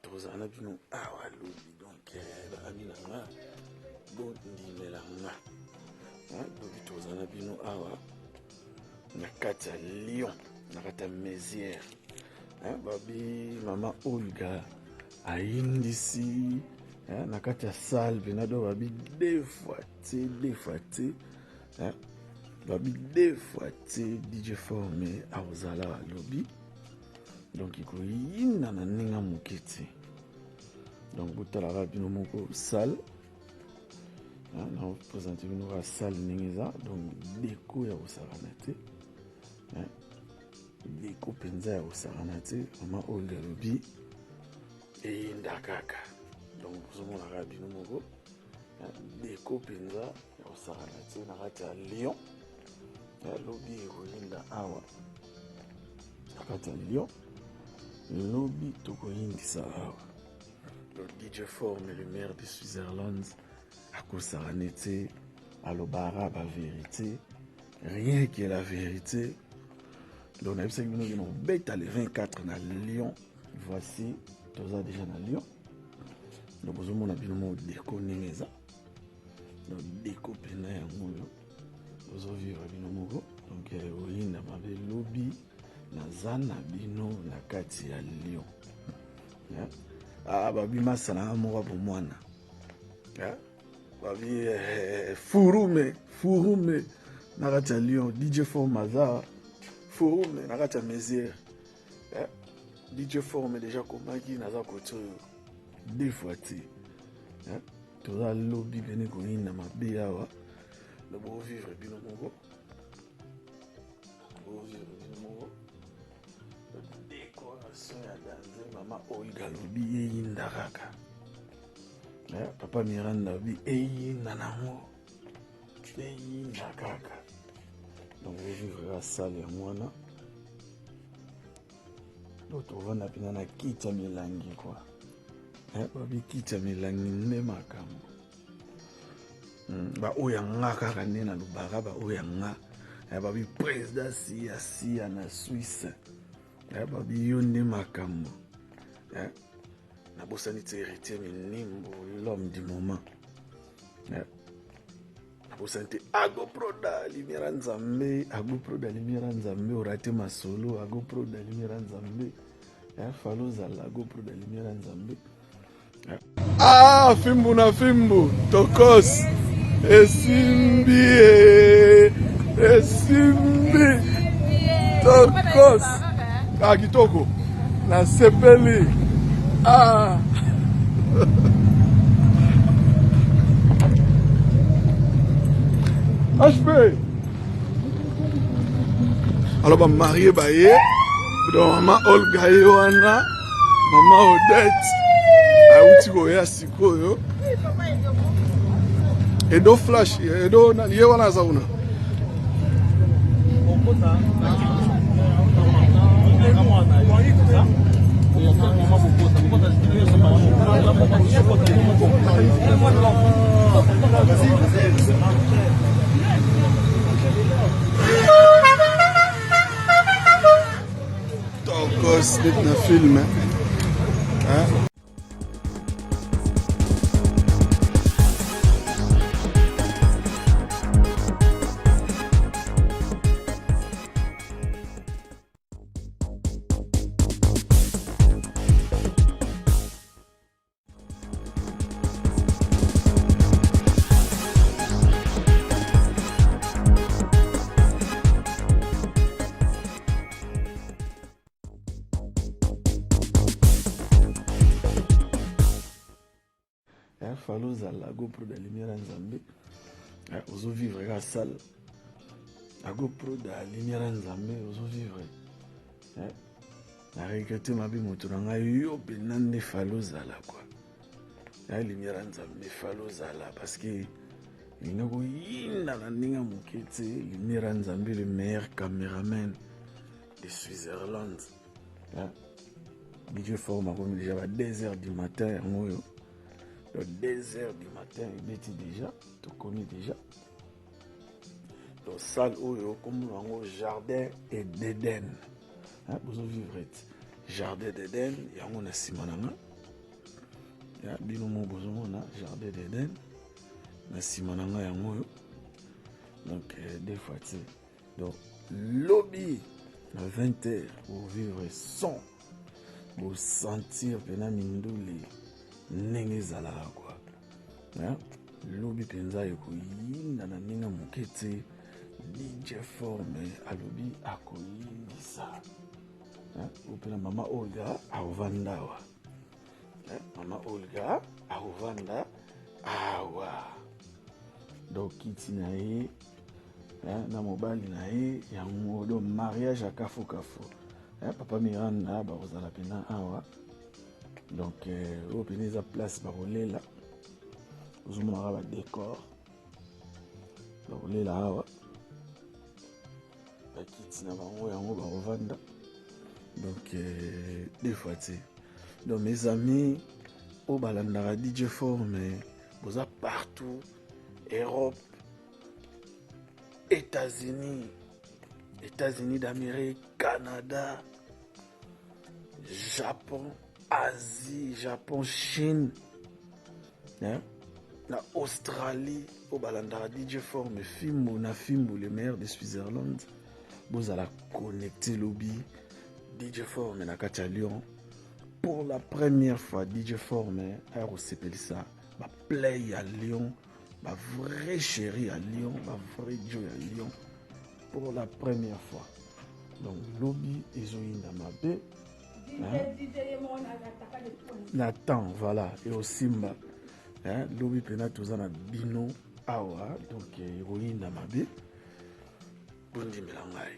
tozana bino awa lobi donc amina nga bon ndimela nga lobi tozana bino awa na kati ya Lyon na kati ya Mézières babi mama Olga ayindisi na kati ya salle pena do babi deux fois te babi deux fois te DJ Formé aozala lobi donc ikoyina na ninga moketi donc botalaka bino moko salle na présenter bino ka salle ningeza donc déco ya osakana te déco penza ya osakana te mama Olga lobi eyinda kaka donc bozomonaka bino moko déco penza ya osakana te na kati ya Lyon lobi ekoyinda awa na kati ya Lyon lobi tokoyindisa awa le DJ Formé le maire de Switzerland akosaka nete alobara ba vérité rien que la vérité donc on a vu ça nous ont bêta le 24 na Lyon voici toza déjà na Lyon donc vous on a bien mo déco ningeza donc déco pena ya ngoyo vous vivre bino moko donc oyina mabe lobby na zana bino na kati ya Lyon babi masana moko bo mwana babi furume na kati ya Lyon DJ Formé maza furume na kati ya Mézières DJ Formé déjà komaki naza koto deux fois te toza lobby bene koyina mabe awa le beau vivre bino moko décoration ya danse mama Olga lobi eyinda kaka papa Miranda lobi eyinda nango eyinda kaka donc vivre la salle ya mwana donc tovanda pena na kiti ya milangi kwa babi kiti ya milangi nde makambo ba oya nga kaka nde na lubaka ba oya nga babi président siya na Suisse babi yo nde makambo nabosani te héritier minimbo l'homme du moment nabosani te agoproda limira nzambe orate masolo agoproda limira nzambe falozala agoproda limira nzambe fimbu na fimbu tokos esimbi tokos kitoko na sepeli HP alors ba marié baye donc mama Olga yoana mama Odette auti koya sikoyo edo flash edo ye wana zauna Tokos na film falozala agopro da lumière nzambe ozovivre ka salle agopro da lumière nzambe ozovivre na regrete mabe moto na ngai yo pena nde falozala kwa lumière nzambe falozala parce que ina koyinda na ndenge moke te lumière nzambe le meilleur caméraman de Switzerland DJ Formé akomi déjà ba 2h du matin yango oyo le 2h du matin il était déjà tu connais déjà donc salle oyo comme le jardin et d'Éden vous vivre Jardin d'Eden, yango na simananga. Ya bino mo bozomona Jardin d'Eden na simananga yango. Donc des fois tu sais. Donc lobby à 20h pour vivre sans pour sentir pena minduli ndenge zalaka quoi. Ya lobby penza ekoyinda na ninga mokete DJ Forme alobi akoyindisa. Opena mama Olga aovandawa. Mama Olga aovanda awa. Donc kiti na ye na mobali na ye yango do mariage à kafu. Papa Miranda bakozala pena awa. Donc opena eza place bakolela. Ozomona ba décor. Bakolela awa. Bakiti na bango yango bakovanda. Donc des fois tu sais. Donc mes amis au balandara DJ Forme vous êtes partout, Europe, États-Unis d'Amérique, Canada, Japon, Asie, Japon, Chine, la Australie, au balandara DJ Forme, Fimbo, le maire de Switzerland, vous allez connecter lobby DJ Forme na Katia Lyon. Pour la première fois, DJ Forme a reçu ça. Ma play à Lyon, ma vraie chérie à Lyon, ma vraie joy à Lyon. Pour la première fois. Donc, lobby, ils ont une amabé. Nathan, voilà. Et au Simba. Lobby, pena tous en bino. Awa. Donc, ils ont une amabé. Bundi Melangai.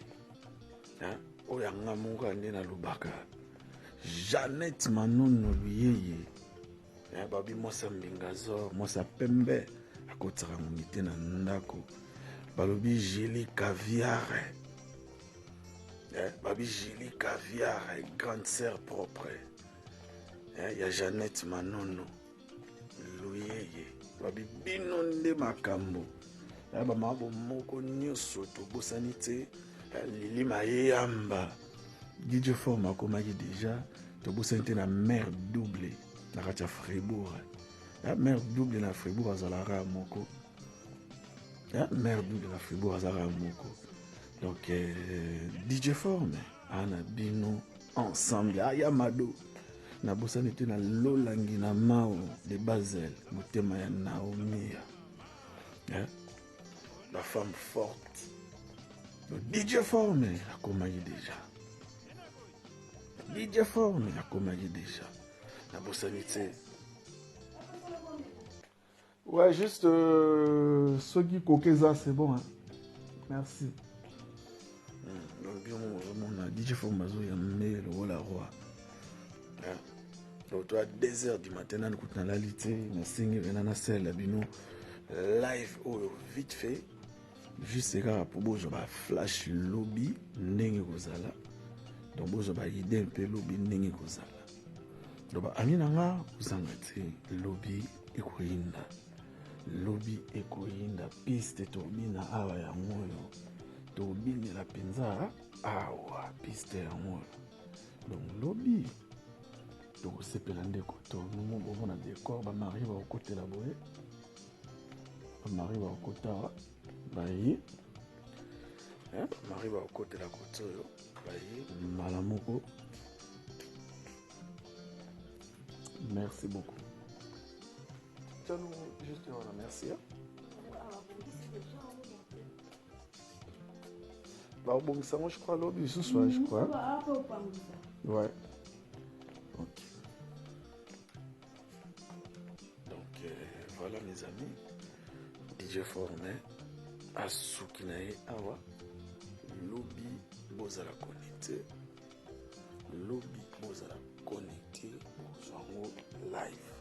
Oyanga Munga Nena Lubaka. Jeannette Manono Luyeye. Babi Mosa Mbingazor, Mosa Pembe. A kotara ngite na ndako. Balobi Julie Caviar. Babi Julie Caviar, grande sœur propre. Il y a Jeannette Manono Luyeye. Babi Binonde Makambo. Bamabo moko nyoso to bosanite. Lili Mayamba. DJ Forme a commencé déjà. Tu as na mère double. Na Katia Fribourg. La mère double na Fribourg à Zalara Moko. La mère double na Fribourg à Zalara Moko. Donc DJ Forme. Ana Bino ensemble. Ayamado. Na bosanite na Lolangi na Mao de Basel. Motema ya Naomi. La femme forte. DJ Forme a commencé déjà. DJ Forme a commencé déjà. La bossanité. Ouais, juste Sogi Kokeza, c'est bon. Hein? Merci. Donc, on a DJ Forme a le roi. Donc, toi, 2h du matin, on écoute la lité, on signe, on a celle, live, vite fait. Juste pour vous, je vais flash lobby, n'engue kozala. Donc, vous avez idée un peu lobby, n'engue kozala. Donc, aminanga, vous en avez lobby, ekoinda. Lobby, ekoinda, piste, tobina, awa ya moyo. Tobina la penza, awa, piste ya moyo. Donc, lobby. Donc, c'est pelande koto. Nous, on a des corps, on arrive au côté là-bas. On arrive au côté là. Baye, on arrive au côté de la côte, baye, malamoko. Merci beaucoup. Tiens, nous, juste voilà, merci. Bah, bon, ça, moi, je crois, lobby, ce soir, je crois. Ouais. Ok. Donc, voilà, mes amis. DJ Forme. Asukinae awa lobby bozala connecté bozango live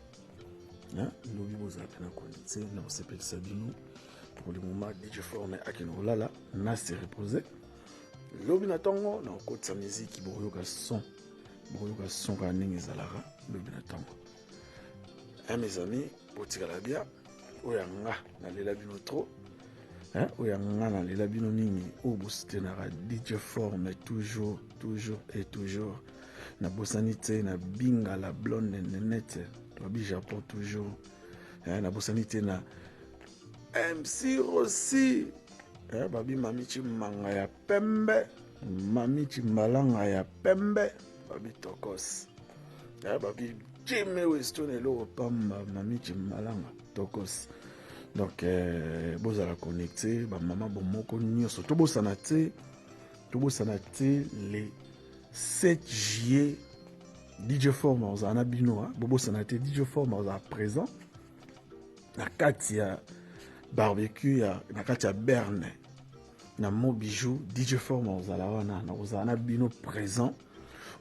lobby bozala pena connecté na osepeli sabino pour le moment DJ Forme akina olala na se reposer lobby na tongo na okotisa musique boyoka son ka ndenge ezalaka lobby na tongo mes amis botikala bien oyanga na lela bino trop. Oyangana les labino mingi au booster na DJ Forme toujours na bosani te na binga la blonde nenete babi Japon toujours na bosani te na MC Rossi babi Mami Chimanga ya pembe Mami Chimbalanga ya pembe babi Tokos babi Jimmy Weston elo pamba Mami Chimbalanga Tokos. Donc bozala connecté ba maman bomoko nyonso to bosana te le 7 juillet DJ Forma ozana bino bobo sanate DJ Forma oza présent na kati ya barbecue ya na kati ya Berne na Mo Bijou DJ Forma ozala wana na ozana bino présent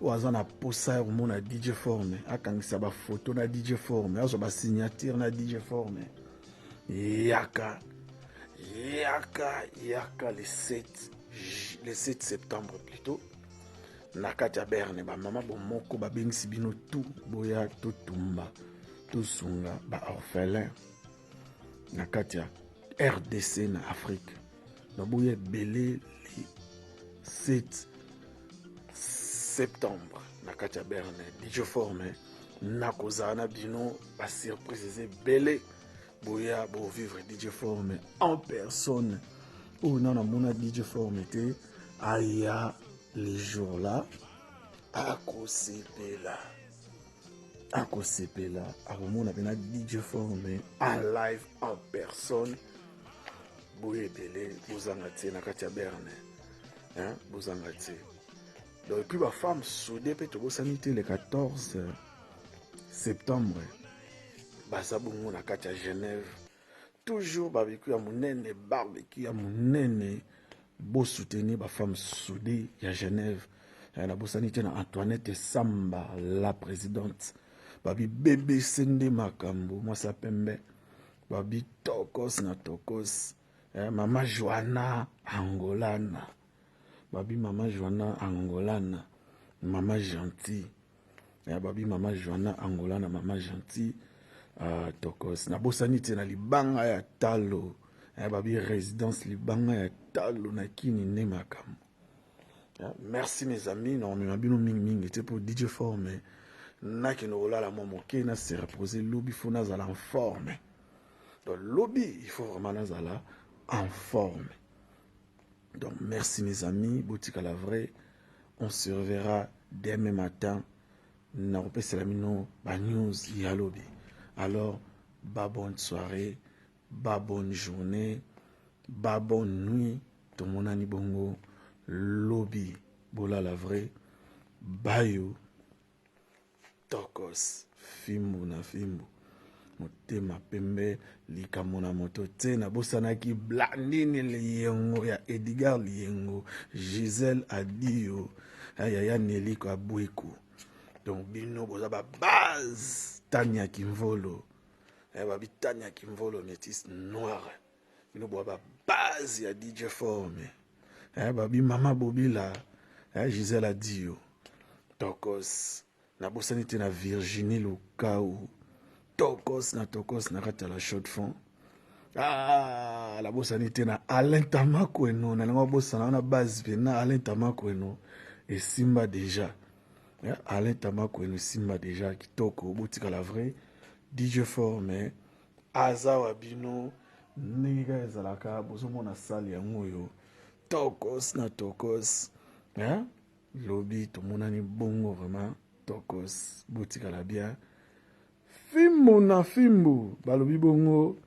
oza na posa ya mona DJ Forma akangisa ba photo na DJ Forma azo ba signature na DJ Forma yaka le 7 septembre plutôt na kati ya Berne ba mama bomoko ba bengisi bino tout boya to tumba to sunga ba orphelin na kati ya RDC na Afrique na boya belé le 7 septembre na kati ya Berne DJ Forme na kozana bino ba surprise belé boya bo vivre DJ Forme en personne ou non na mona DJ Forme te aya les jours là akosepela akomona pena DJ Forme en live en personne boye belé bozanga te na kati ya Berne bozanga te donc puis ba femme soudée pe to bosani te le 14 septembre baza bongo na kati ya Genève toujours barbecue ya monene bo soutenir ba femme soudée ya Genève na bosani te na Antoinette Samba la présidente babi bébé Sende Makambo mwasa pembe babi Tokos na Tokos mama Joanna Angolana babi mama Joanna Angolana mama gentil babi mama Joanna Angolana mama gentil Tokos na bosani te na libanga ya talo babi résidence libanga ya talo na kini ne Makambo. Merci mes amis, non mais mabino ming était pour DJ Forme na ki no la momoke na se reposer lobby faut nazala en forme. Donc lobby il faut vraiment nazala en forme. Donc merci mes amis, boutique à la vraie, on se reverra demain matin na repese la mino ba news ya lobby. Alors ba bonne soirée, ba bonne journée, ba bonne nuit, tout mon ani bongo lobby bola la vraie bayo Tokos fimbu na fimbu motema pembe likamona moto tena bosanaki blandine liyengo ya Edgar Liyengo Gisèle Adio ya Neliko Abweku donc bino boza ba base Tania Kimvolo babi Tania Kimvolo métis noire bino boza ba base ya DJ Forme babi mama Bobila Gisèle Adio Tokos na bosani te na Virginie Lukau Tokos na kati la chaude fond la bosani te na Alain Tamakweno na nga bosana na base pe na Alain Tamakweno et Simba déjà Alain Tamakweno Simba déjà kitoko boutique à la vraie DJ Forme azawa bino ninga ezalaka bozomona sali ya ngoyo Tokos na lobby tout mon ani bongo vraiment Tokos boutique à la bien fimbo na fimbo balobi bongo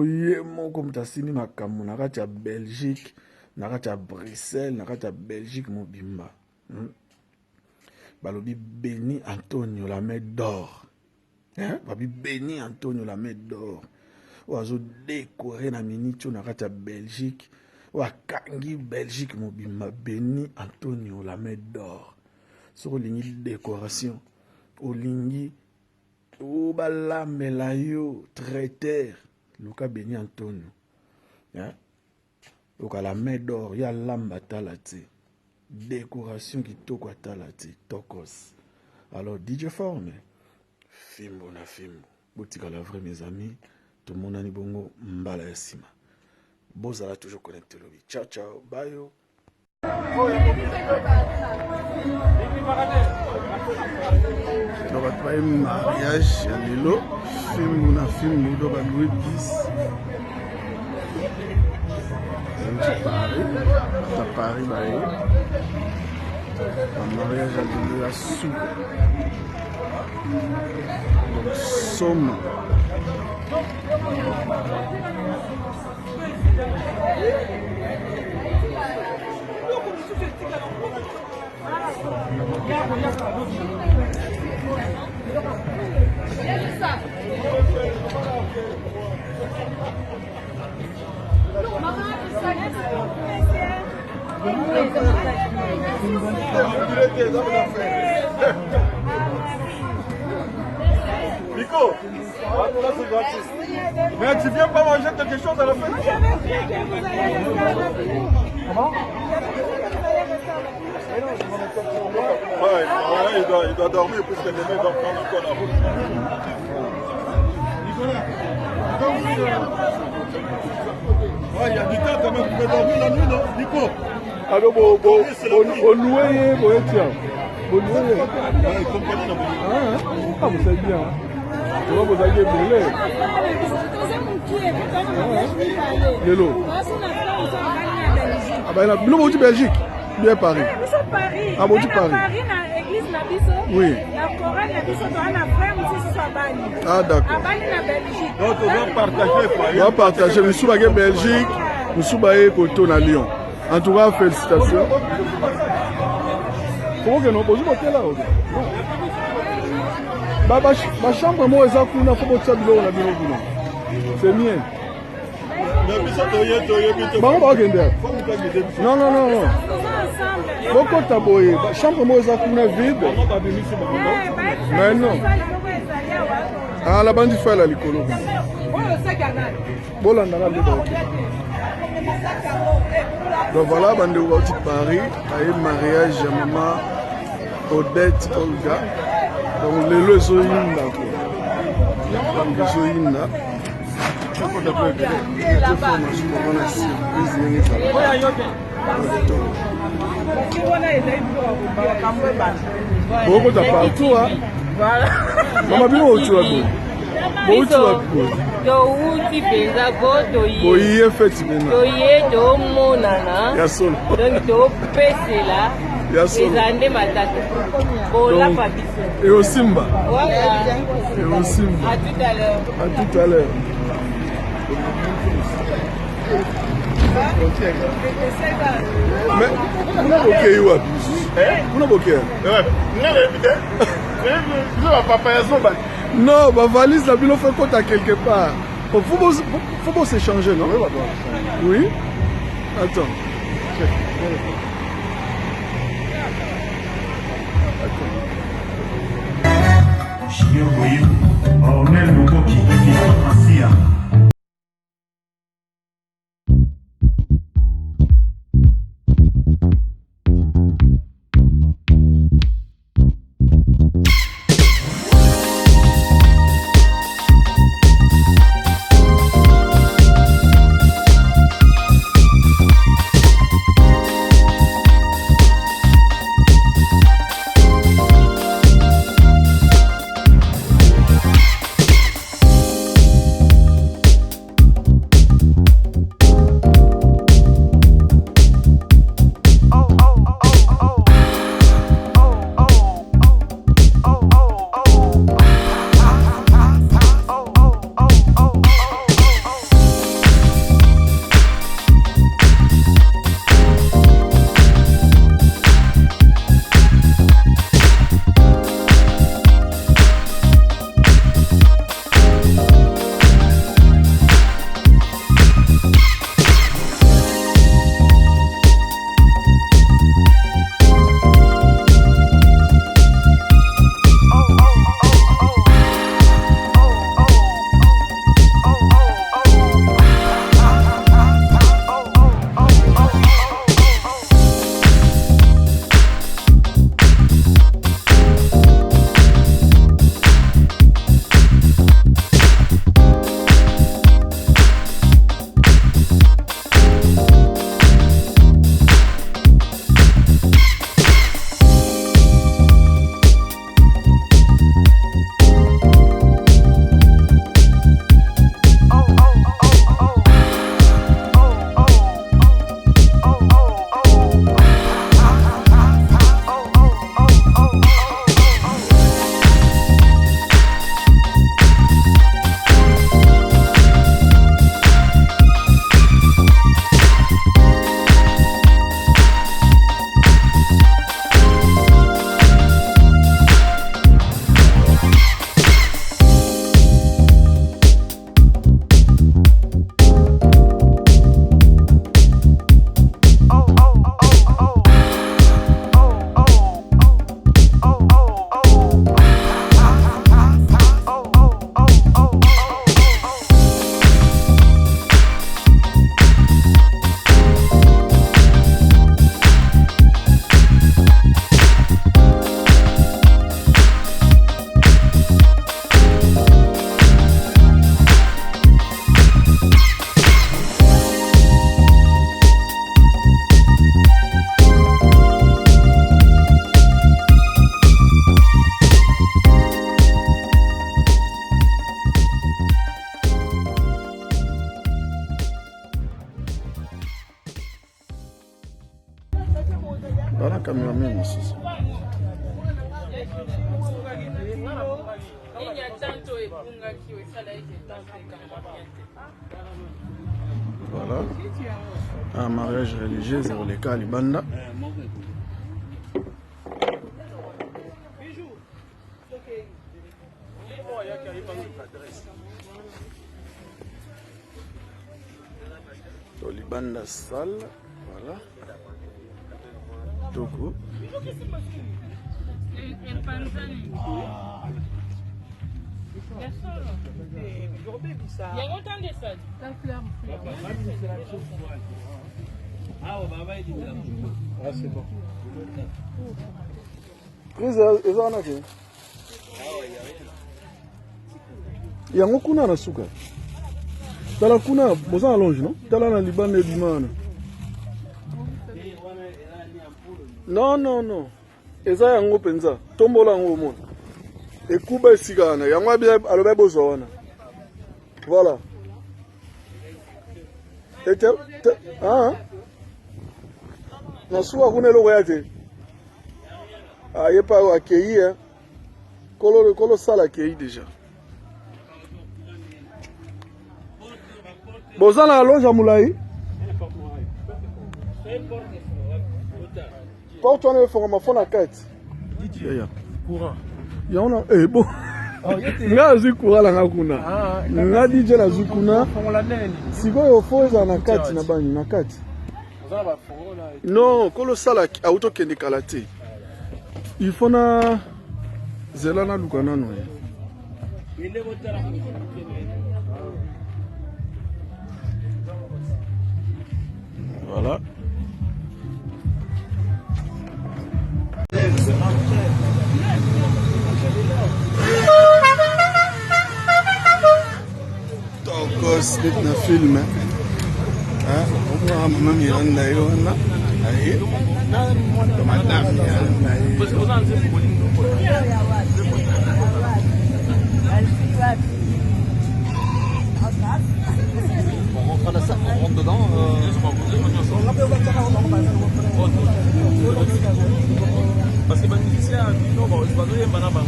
ye moko mutasini makambo na kati ya Belgique na kati ya Bruxelles na kati ya Belgique mobimba balobi Béni Antonio la main d'or babi Béni Antonio la main d'or oazo décorer na minitio na kati ya Belgique wakangi Belgique mobimba Béni Antonio la main d'or soko lingi décoration olingi obalamela yo traiteur luka Béni Antonio oka la main d'or ya lamba talate décoration kitoko atalate Tokos alors DJ Forme fimbo na fimbo boutique à la vraie mes amis tout le monde ani bongo mbala ya sima bozala toujours connecté lobby ciao ciao bye yo Donc après mariage ya lelo film na film do ba louer 10 à Paris ba mariage à lelo ya sou donc somme Nico, là c'est gratuit. Mais tu viens pas manger quelque chose à la fin? Comment? Ouais, il doit dormir puisque demain il doit prendre encore la route. Ouais, il y a du temps quand même, tu peux dormir la nuit, non? Nico? Alors, on louait, vous savez bien. Vous avez brûlé. Lélo. Ah ben là, nous sommes Belgique, bien Paris. Ah bon, Paris. Oui. Ah d'accord. Donc on va partager. On va partager. Nous sommes en Belgique, nous sommes à Lyon. En tout cas, félicitations. Comment que nous posons là? Ma chambre, moi, c'est mien. Non, non, non. Beaucoup de taboyé. Ma chambre, moi, vide. Mais non. Ah, la bande du fait, la licolo. Bon, là, donc voilà, bande de Paris, un mariage à maman Odette Olga. Donc les lois sont inna. Donc ils sont inna. Beaucoup de partout, hein. Maman, bien où tu vas? Touti penza botoyi. Oui, effectivement. Toye to monana. Ya solo. Donc to pesela. Ya solo. Ezande matata. Bola papiso. Et au Simba. Voilà. Et au Simba. À tout à l'heure. À tout à l'heure. Mais vous n'avez pas eu à plus. Vous n'avez pas eu. Non, ma valise, la ville fait compte à quelque part. Faut s'échanger, non? Oui. Attends. Voilà. Un mariage religieux, c'est le cas Libanda. Libanda salle, voilà. Togo. Ah, c'est bon. Yango kuna na suka. Tala kuna boza allonge non? Tala na libanda edimana. Non. Eza yango penza. Tombola yango mona. Ekuba esikana. Yango abia aloba bozona. Voilà. Nasuka kuna eloko ya te. Aye pa akei kolo sala akei déjà. Bozana allonge à Moulaï. Porte on est formé fond à 4. Courant. Ya on a bon. Nga zikura la ngakuna. Nga DJ na zikuna. Sikoyo foza na 4 na bani na 4. Non, kolo sala auto kende kalate. Il faut na zelana lukana no. Voilà. Tokos na film. Ah, on mama Miranda yona. Aí. Madame Miranda. On rentre dedans. Parce que bénéficiaire, non, bon, je vais donner un banana.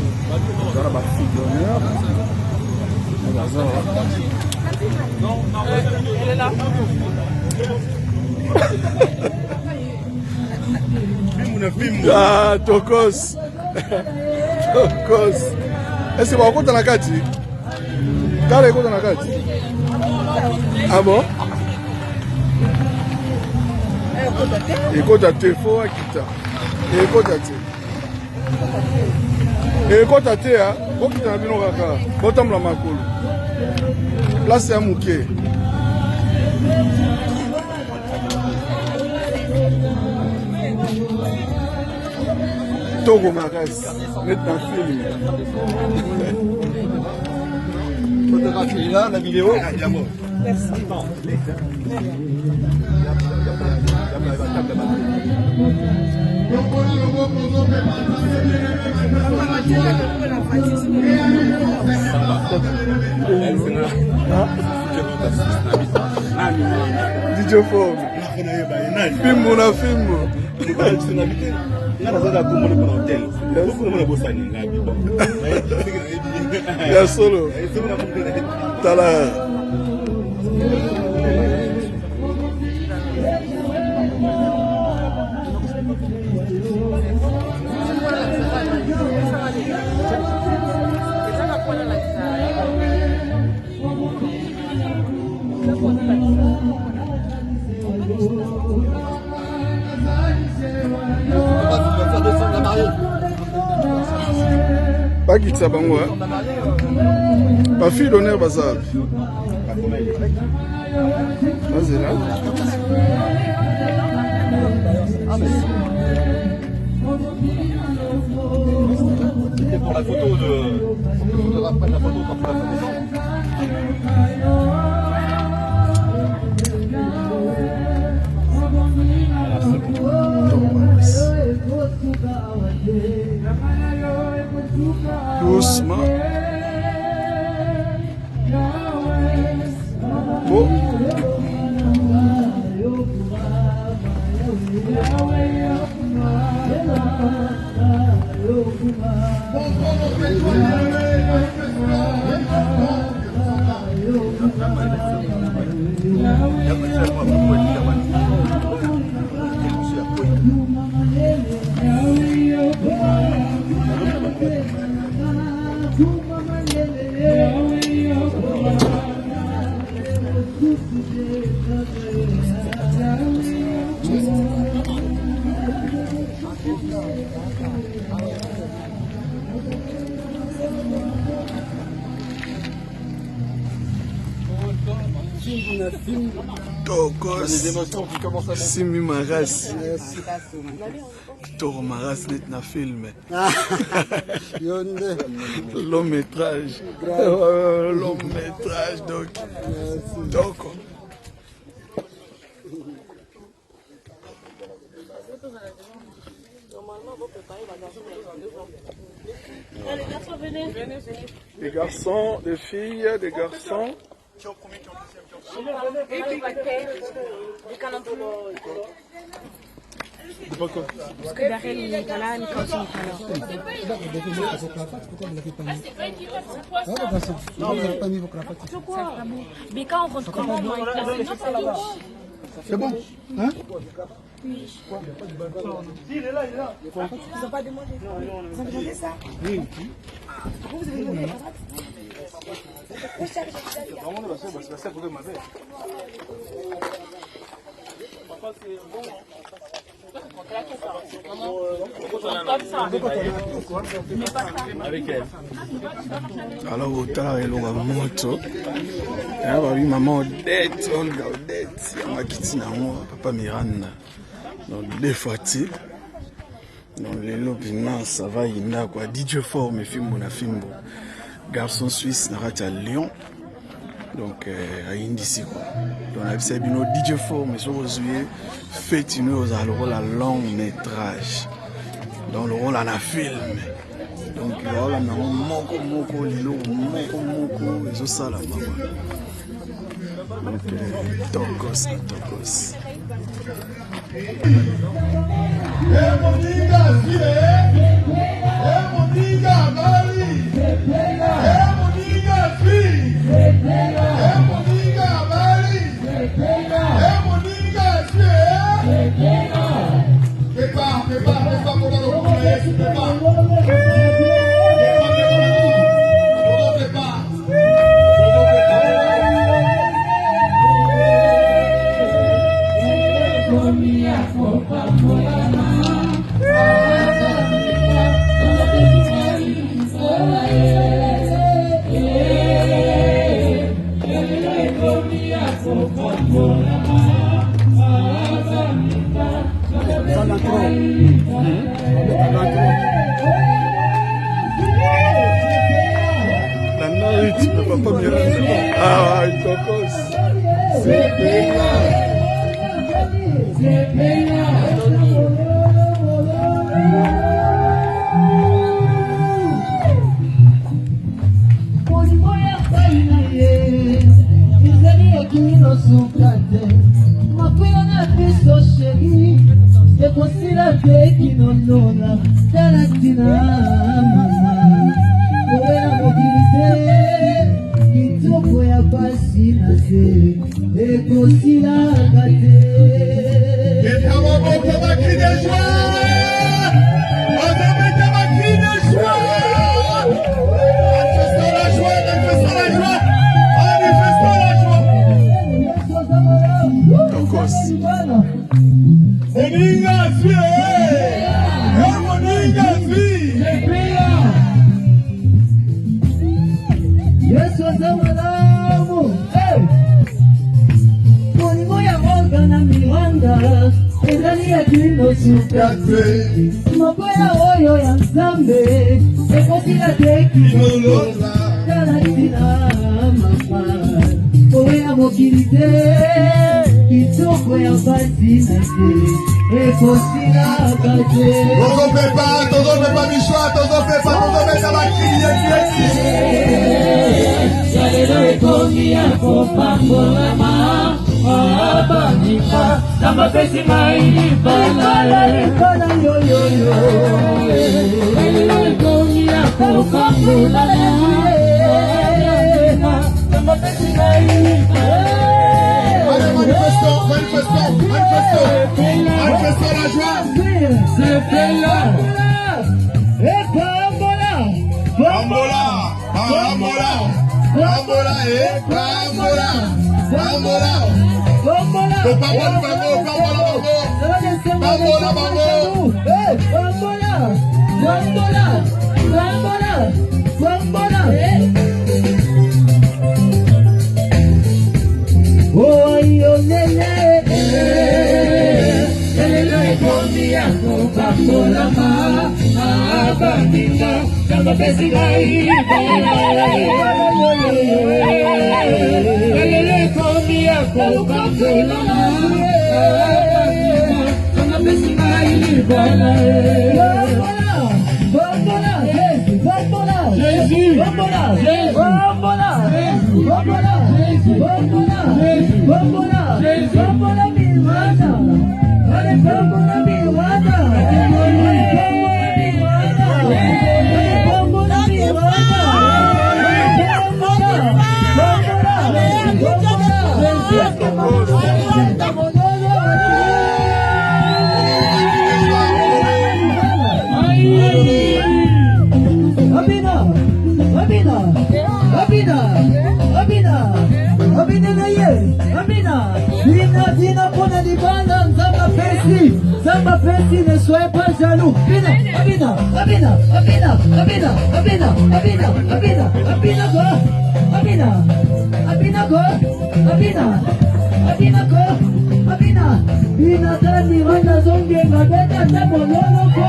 Non, elle est là. Ah, Tokos. Tokos. Est-ce que vous avez un kati? Kale iko na kati. Ah bon? Ekota te fo akita. Ekota te. Ekota te a, okita na bino kaka. Botamla makolo. Place ya muke. Togo makasi. Net na film. Photographie là, la vidéo. Merci. DJ Form. Filmo na filmo. Ya solo. Tala. Pas qui ça bango hein. Pas fille d'honneur bazar. Vas-y là. C'était pour la photo de la photo quand tu la doucement. Bon. Les émotions qui commencent à Simi Maras. Toro Maras net na film. Long métrage. Long métrage donc. Des garçons, des filles, des garçons. Parce que Darrell il est là, il continue Non, vous n'avez pas mis vos cravates. Mais quand on rentre comment C'est bon, hein? Oui. Il est là, il est là. Ils n'ont pas demandé. Ils ont demandé ça. Oui. Pourquoi vous avez demandé la cravate? Alors autant elle aura moto. Elle va lui maman Odette, Olga Odette, il y a Makiti na papa Miranda. Donc deux fois type. Donc les lobins ça va il n'a quoi DJ Fort mais film na filmbo. Garçon suisse na à Lyon. Donc à Indici quoi. Donc on a vu bino DJ Fort mais sur aujourd'hui fait une aux rôle à long métrage. Dans le rôle en film. Donc il y a un moko lilo moko et ça là donc tokos. Papa Miranda. Ah, tokos. Mokoya oyo ya Nzambe ekosila te kinolola talatina mama oya mokili te kitoko ya basi na te ekosilaka te tozopepa mishwa tozopesa makili yalelo ekomi ya kopambolama abanika na mapesi mailipala yoyoyo yalelo ekomi ya kopambolama na mapesi mailipala la joie. C'est là. Et Bambola. Bambola, Bambola, Bambola et Bambola, Bambola. Bambola. Bambola, Bambola, Bambola. Bambola. Bambola. Bambola. Bambola. Oh, yo, lele. Lele, komi yako Bambola ma. Abaninga, kama pesi gai. Lele, komi yako Bambola ma. Abaninga, kama pesi gai. Bambola, Bambola, Bambola, Jésus, Bambola, Bambola, Bambola, Bambola, Bambola, Bambola, Milwada, Ale Bambola, Milwada, Ale Bambola, Milwada, Samba Pesi, ne soyez pas jaloux. Abina, Abina, Abina, Abina, Abina, Abina, Abina, Abina, Abina, go, Abina, Abina, go, Abina, Abina, go, Abina, Bina, Dani, Rana, Zonge, Magana, Tamo, Lolo, go.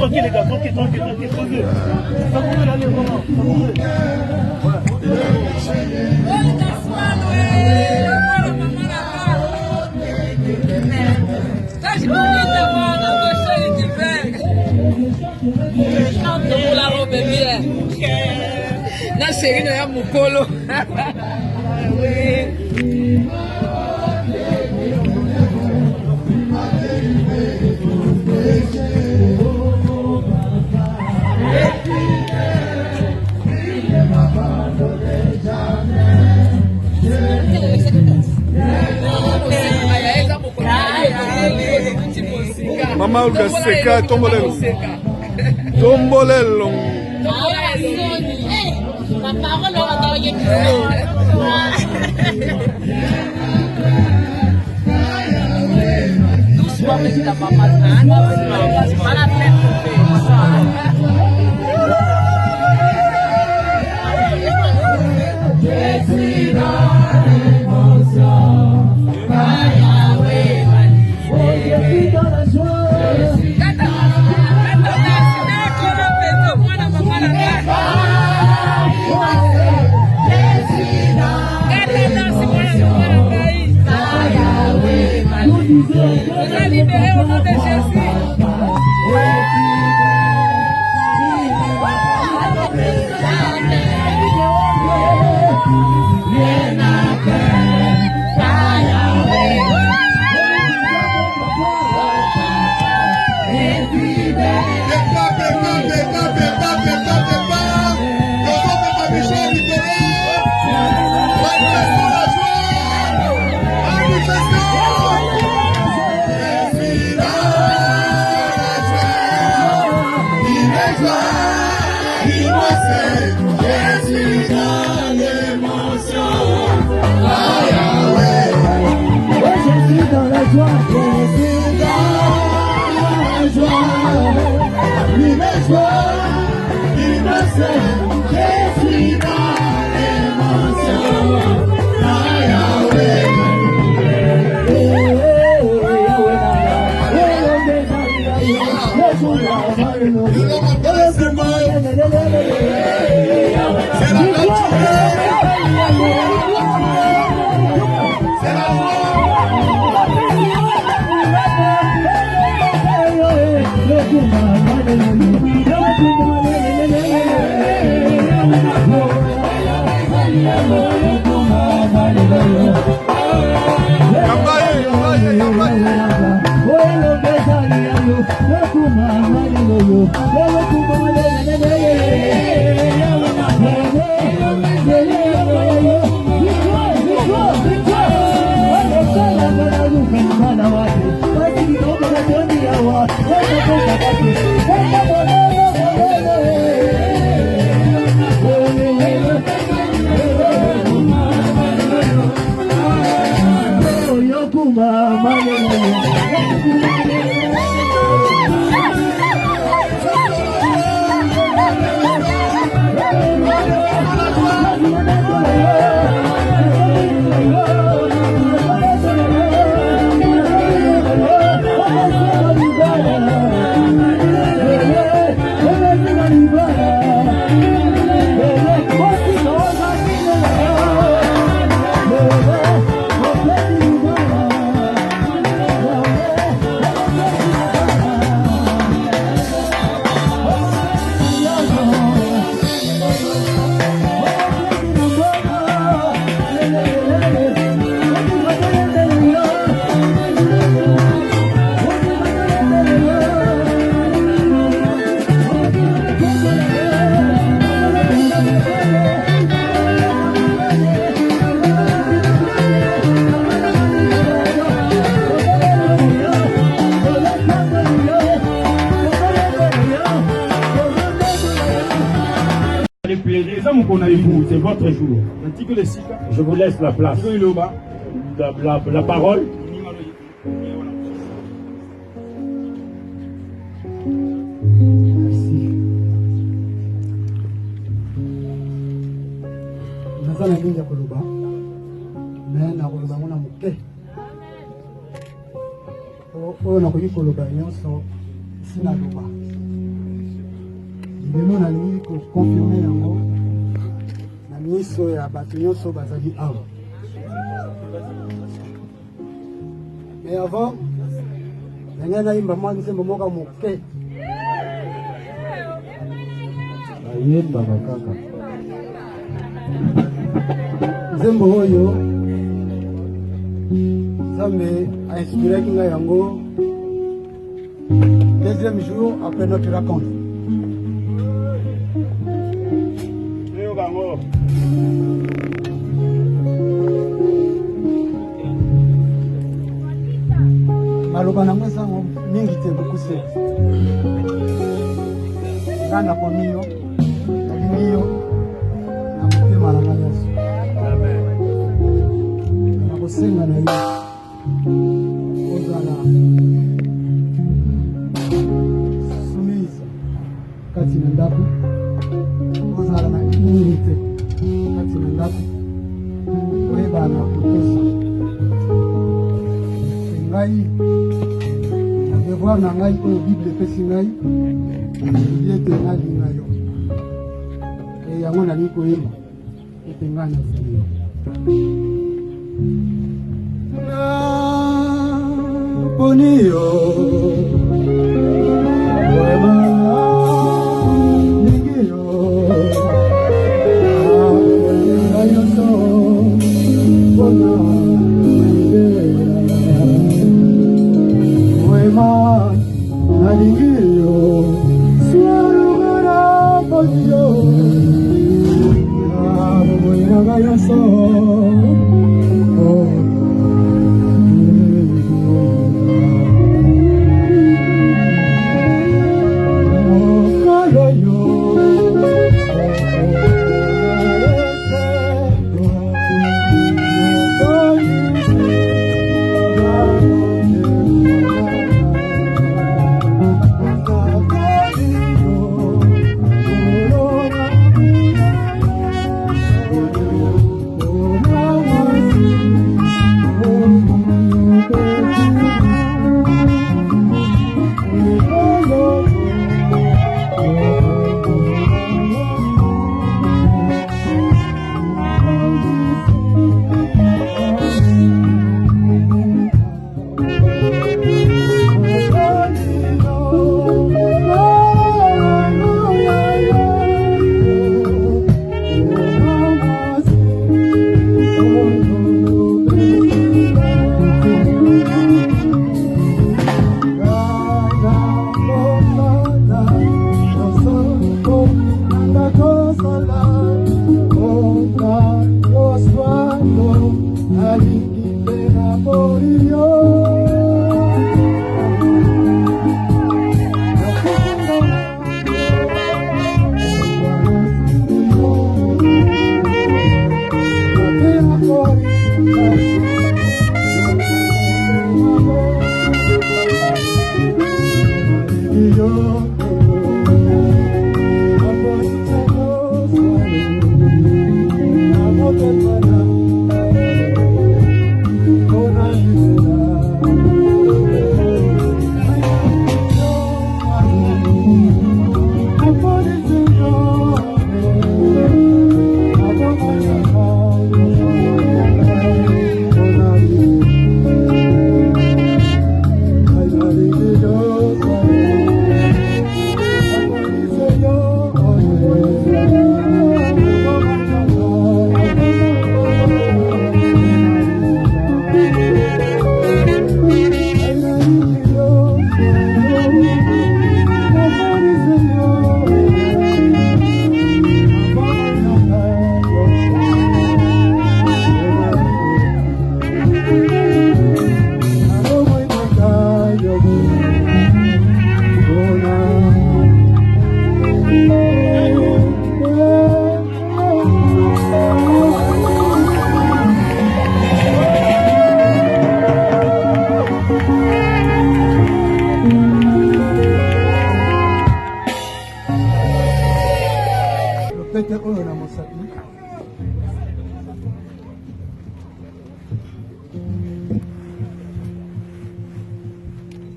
Tranquille les gars, tranquille. Ça va aller vraiment. Na serina ya mukolo. Mama ugaseka tombolelo. Tombolelo. Libéré au nom de Jésus. C'est votre jour. Je vous laisse la place. La parole. miso ya bato nyonso bazali awa. Mais avant, ndenge naimba mwa nzembo moko moke. Ayemba bakaka. Nzembo oyo Nzambe a inspiré kinga yango deuxième jour après notre rencontre. Maloba na mweza mingi te bukuse. Ngana kwa miyo, miyo, na mtema na Yesu. Amen. Na kusenga na Yesu. Ozala. Sumiza kati na ndaku. Ozala na humilité kati na ndaku. Weba na kutosa. Ngai devoir na ngai oyo Bible epesi ngai ete nalinga yo yango nali koyemba ete ngai nalinga yo naponi yo ningi yo nalinga nyonso mpona nalingiyo sialugara boniyo abomoyinanga nyonso mokolo yo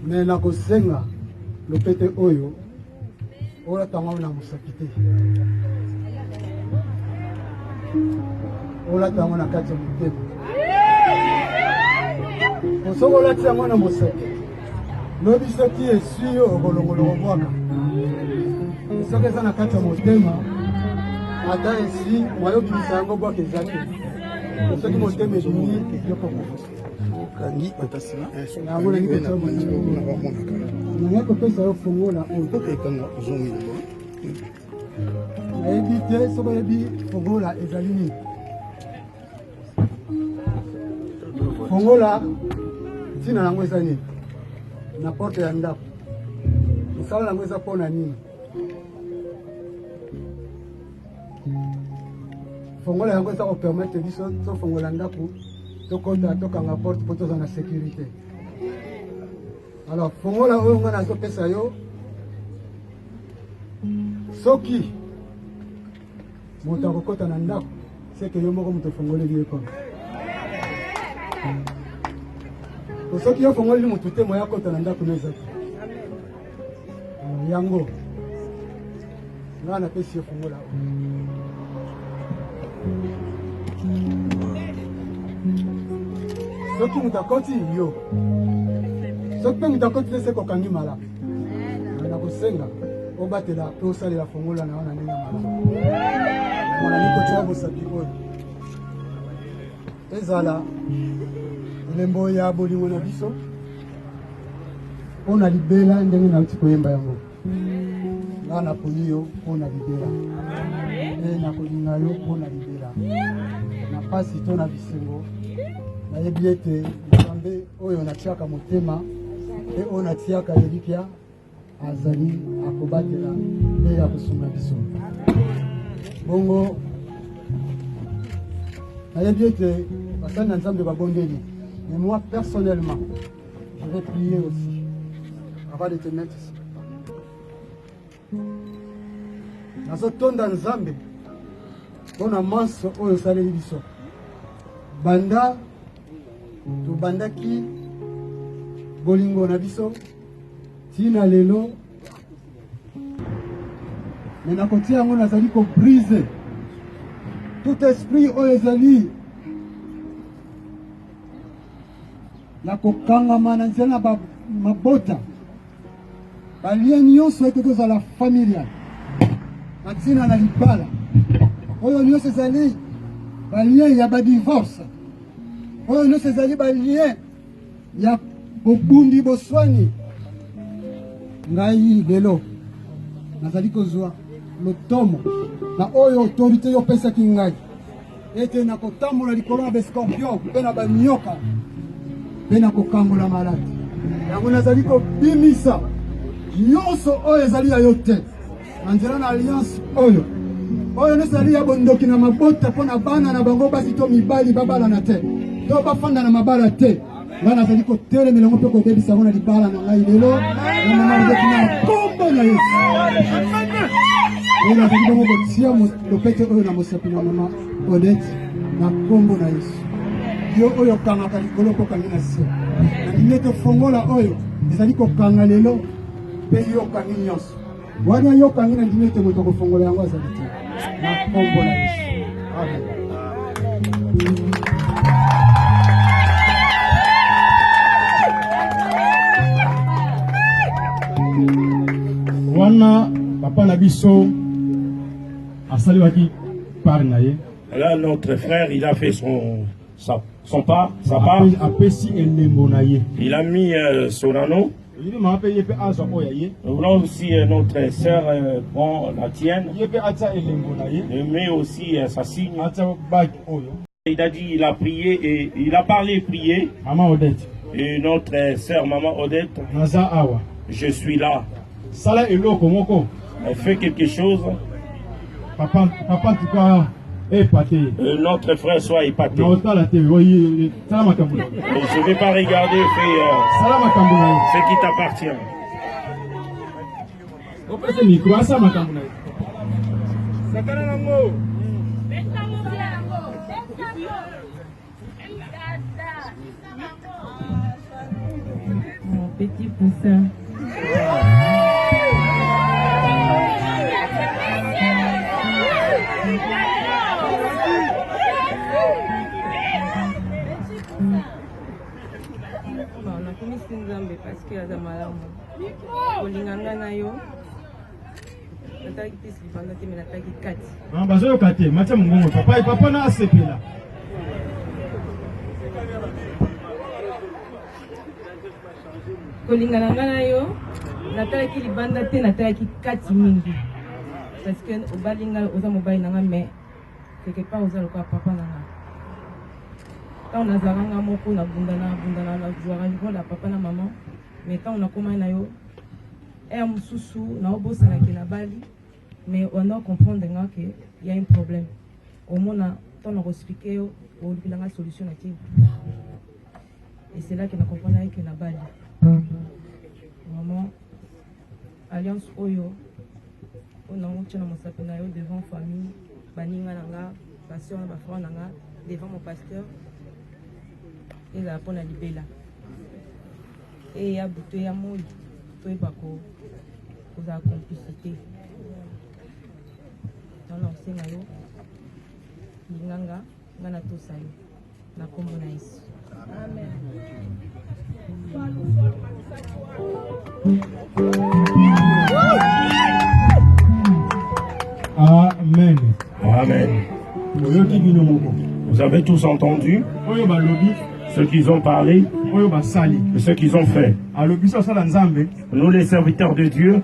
Mais na kosenga lopete oyo ola tango na musakite ola tango na kati ya motema osoko ola tango na musaki lobi soki esui yo okolongolongo bwaka soki eza na kati ya motema ata esi mwayokimisa yango bwaka eza te soki motema elimi yoko kangi batasina yango nangi pesa motema nanga kopesa yo fongola oyo ekanga zongi nayebi te soki oyebi fongola ezali nini fongola ntina nango eza nini na porte ya ndako mosala nango eza mpona nini fongola yango eza kopermettre biso tofongola ndako tokota tokanga porte mpo toza na sécurité. Alors fongola oyo nga nazopesa yo soki moto akokota na ndako seke yo moko moto ofongoleli ye kono soki yo fongoleli motu te moya kota na ndako neza te yango nga napesi yo fongola oyo soki moto akoti yo soki mpe moto akoti te se kokangi malamu na kosenga obatela mpe osalela fongola na wana ndenge ya malamu monani kotia bosapi oyo ezala elembo ya bolingo na biso mpona libela ndenge nauti koyemba yango nga naponi yo mpona libela e nakolinga yo mpona libela na pasi to na bisengo nayebi ete nzambe oyo natiaka motema mpe oyo natiaka elikya azali akobatela mpe akosunga biso bongo nayebi ete basali na nzambe babondeli mais moi personnellement je vais prier aussi avant de te mettre ici nazotonda nzambe mpona manso oyo osaleli biso banda tobandaki bolingo na biso tina lelo me nakotia yango nazali kobrise tout esprit oyo ezali na kokangama na nzela na mabota balie nyonso ete kozala familial na ntina na libala oyo nyonso ezali balie ya badivorce oyo nyonso ezali balie ya bobundi boswani ngai lelo nazali kozwa lotomo na oyo autorité yopesaki ngai ete nakotambola likolo na bescorpion mpe na banyoka mpe nakokangola maladi yango nazali kobimisa nyonso oyo ezali ya yo te na nzela na alliance oyo nezali ya bondoki na mabota mpo na bana na bango basi to mibali babalana te to bafanda na mabala te nga nazali kotelemela yango mpe kodebisa yango na libala na ngai lelo na mamalobeki na kombo na yesu oyo nazali bongo kotia lopete oyo na mosapi na mama Odette na kombo na yesu yo oyo okangaka likolo kokangi na se nandimi ete fongola oyo ezali kokanga lelo mpe yo okangi nyonso wana yo okangi nandimi ete moto akofongola yango azali te na kombo na yesu amen. Wana papa na biso asaliwaki par na ye. Là, notre frère, il a fait sa part. Il a mis son anneau. Nous voulons aussi notre sœur prend la tienne. Il met aussi sa signe. Il a dit, il a prié et il a parlé et prié. Maman Odette. Et notre sœur, maman Odette. Je suis là. Elle fait quelque chose. Papa, en tout cas. Notre frère soit épaté. Je ne vais pas regarder, fais ce qui t'appartient. Mon petit poussin. Parce que aza malamu kolinganga na yo nataki pesi libanda te me nataki kati bazoyoka te matia mongongo papa na asepela kolingana nga na yo natalaki libanda te natalaki kati mingi parce que obalinga oza mobali nanga mais quelque part oza lokola papa nanga quand on a zaranga moko na bundana na jouera la papa na maman mais quand on a comment na yo mususu na obosa na kina bali mais on doit comprendre que il y a un problème au moins on a expliqué au bilanga solution native et c'est là que na comprendre que na bali maman alliance oyo on a monté na mosapi na yo devant famille baninga nanga pasteur na ba frère nanga devant mon pasteur. Il a pris la libella. Et il y a bouté à moi, tout est pas quoi. Vous avez complicité. Non, non, c'est mayo. L'inganga, ngana tout ça. Na communaise. Amen. Amen. Amen. Vous avez tous entendu ce qu'ils ont parlé et ce qu'ils ont fait. Nous, les serviteurs de Dieu,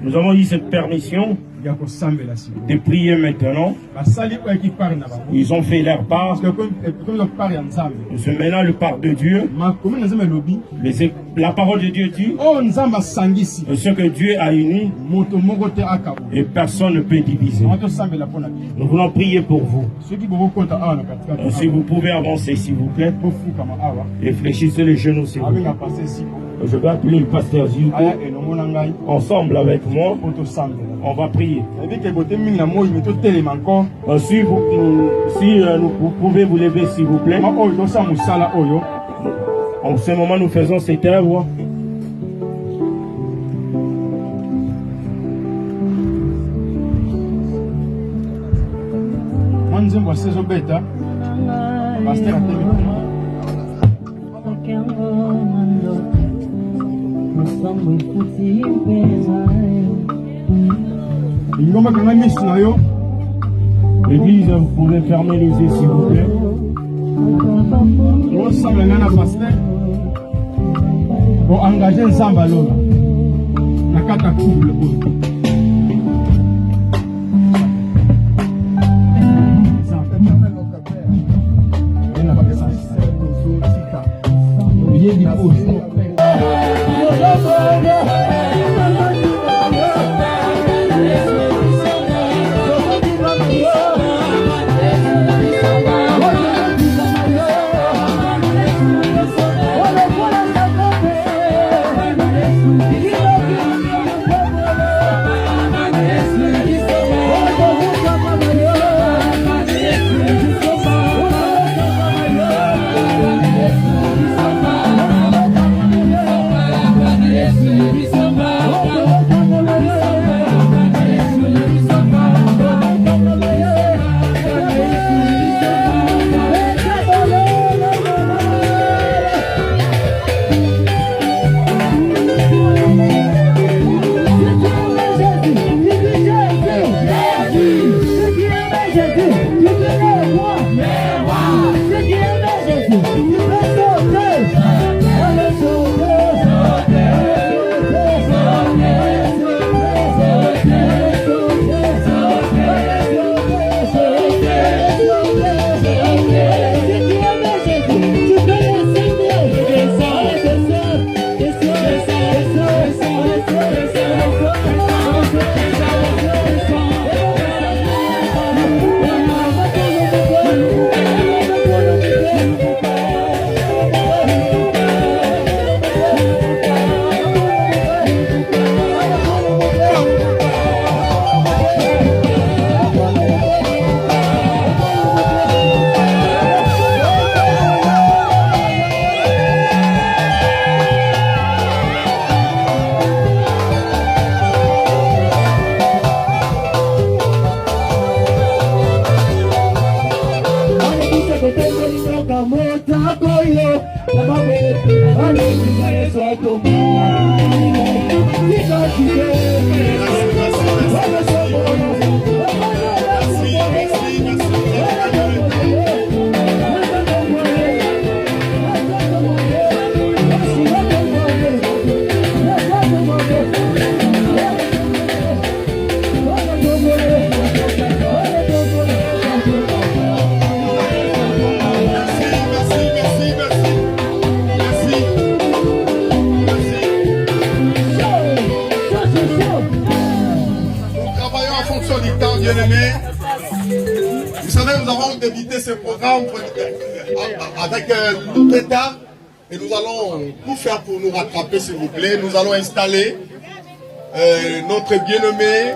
nous avons eu cette permission de prier maintenant. Ils ont fait leur part. C'est maintenant le part de Dieu. La parole de Dieu dit ce que Dieu a uni et personne ne peut diviser. Nous voulons prier pour vous. Si vous pouvez avancer, s'il vous plaît. Réfléchissez les genoux, s'il vous plaît. Je vais appeler le pasteur Zilko. Ensemble avec moi, on va prier. Si vous pouvez vous lever, s'il vous plaît. En ce moment, nous faisons cette œuvre. L'église, vous pouvez fermer les yeux, s'il vous plaît. Pour engager Zambalo, la cata couple. Vous savez, nous avons débuté ce programme avec notre État et nous allons tout faire pour nous rattraper, s'il vous plaît. Nous allons installer notre bien-aimé.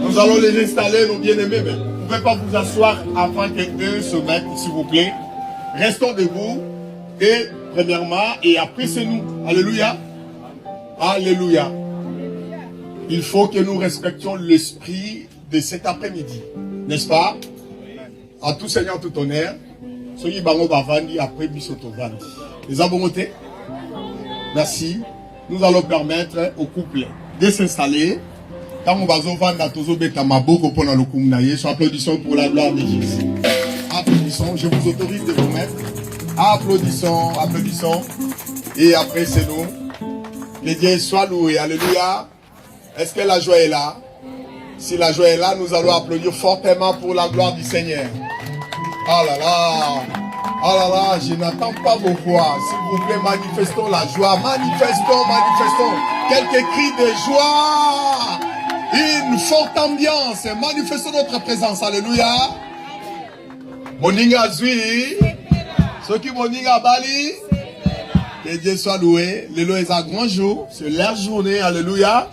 Nous allons les installer, nos bien-aimés, mais vous ne pouvez pas vous asseoir afin qu'eux se mettent, s'il vous plaît. Restons debout et premièrement, et après c'est nous. Alléluia. Alléluia. Il faut que nous respections l'esprit de cet après-midi. N'est-ce pas? À tout Seigneur, tout honneur. Soyez bango bavandi après bisotovandi. Les abonnetés. Merci. Nous allons permettre au couple de s'installer. Applaudissons pour la gloire de Jésus. Applaudissons. Je vous autorise de vous mettre. Applaudissons, applaudissons. Et après c'est nous. Que Dieu soit loué. Alléluia. Est-ce que la joie est là? Si la joie est là, nous allons applaudir fortement pour la gloire du Seigneur. Oh là là. Oh là là, je n'attends pas vos voix. S'il vous plaît, manifestons la joie. Manifestons, manifestons. Quelques cris de joie. Une forte ambiance. Manifestons notre présence. Alléluia. Moninga Zui. Ceux qui Moninga Bali. Que Dieu soit loué. Le lot est un grand jour. C'est leur journée. Alléluia.